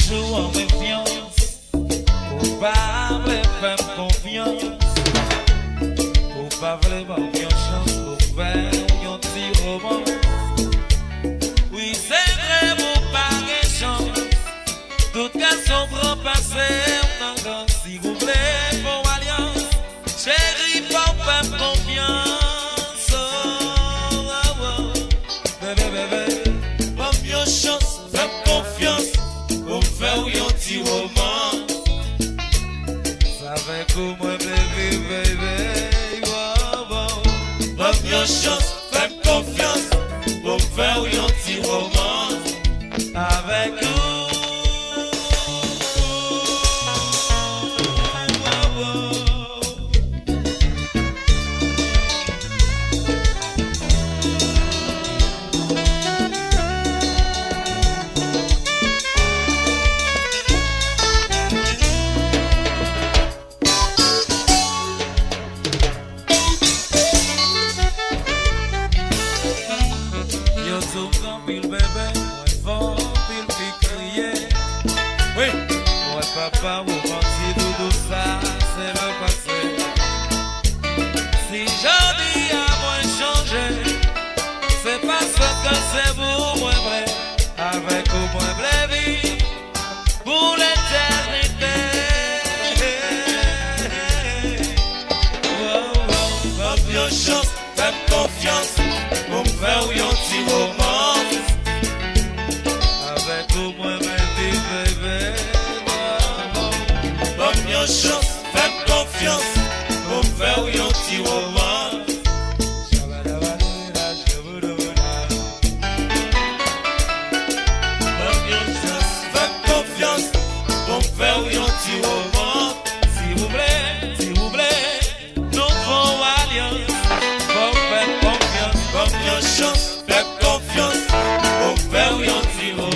Toujours en méfiance, pour pas me faire confiance, pour pas vraiment bien chance, pour faire un petit roman. Oui, c'est vrai, vous pas de chance, tout cas son grand passé, on en si vous voulez, pour alliance, chérie, pour faire confiance. Oh, oh, oh. Bébé, bébé, pas bien chance, faire confiance. Pour faire un petit roman. Ça fait que moi, baby, baby. Wow, wow. Pas bien chance, fais confiance. Pour faire un petit roman. Avec vous. Wow, wow. Papa, vous pensez tout ça, c'est le passé. Si j'en dis à moi changer, c'est parce que c'est vous, moi vrai, avec vous, moi vrai vie, pour l'éternité. Oh, oh, pas bien chance, faites confiance, pour me faire un petit romance. Avec vous, moi vrai vie, bébé. Bonne chance, faites confiance pour faire un petit roman. Bonne chance, faites confiance pour faire un petit roman. S'il vous plaît, nous faisons alliance. Pour faire confiance, bonne chance, faites confiance pour faire un petit roman.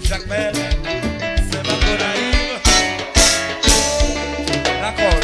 Jacques Mel, c'est ma Gonaïve. D'accord.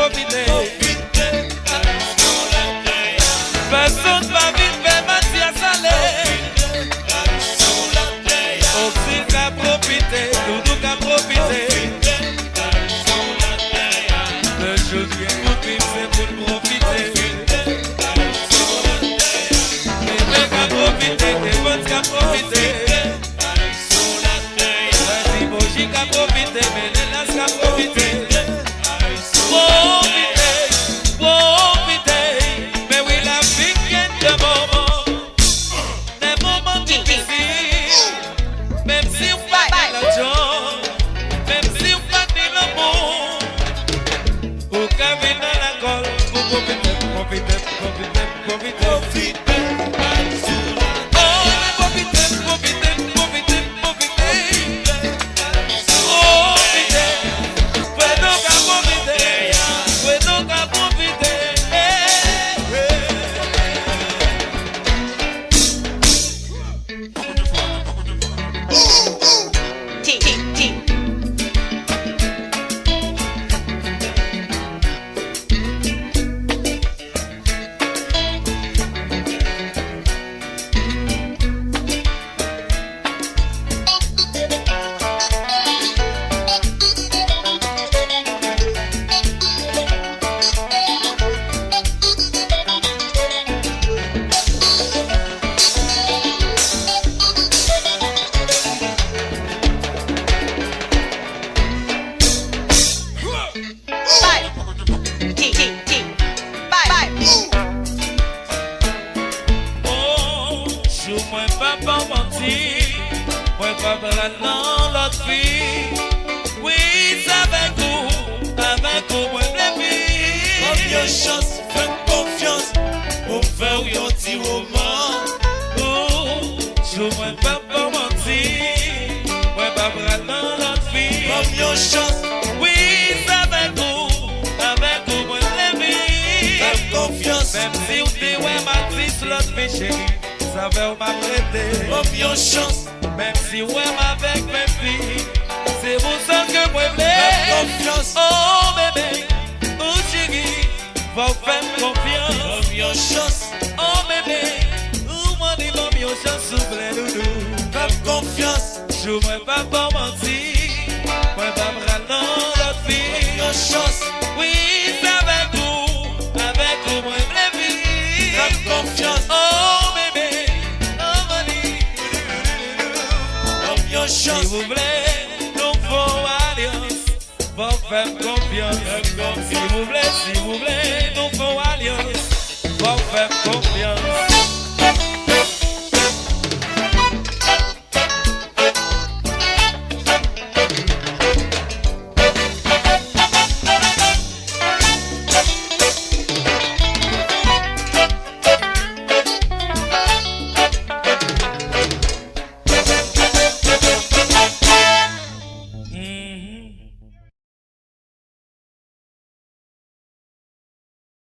profiter. Personne va vite faire matière salée. Aussi qu'à profiter, tout qu'à profiter. Le jour qui est pour vivre, c'est pour profiter. Les mecs qu'à profiter, les bonnes qu'à profiter. Les emojis qu'à profiter, mais les las qu'à profiter. Même si ouais avec mes filles, c'est pour ça que moi confiance. Oh bébé, oh chérie, va faire confiance. Oh bébé, oh mon dit chance, souffle doudou. Fais confiance, je ne vais pas mentir. Moi pas me dans l'autre fille. Oui, c'est avec vous, moi les filles. Fais confiance. Oh bébé, oh mon dit. Si vous voulez, nous faut alliance. Faut faire confiance. Si vous voulez.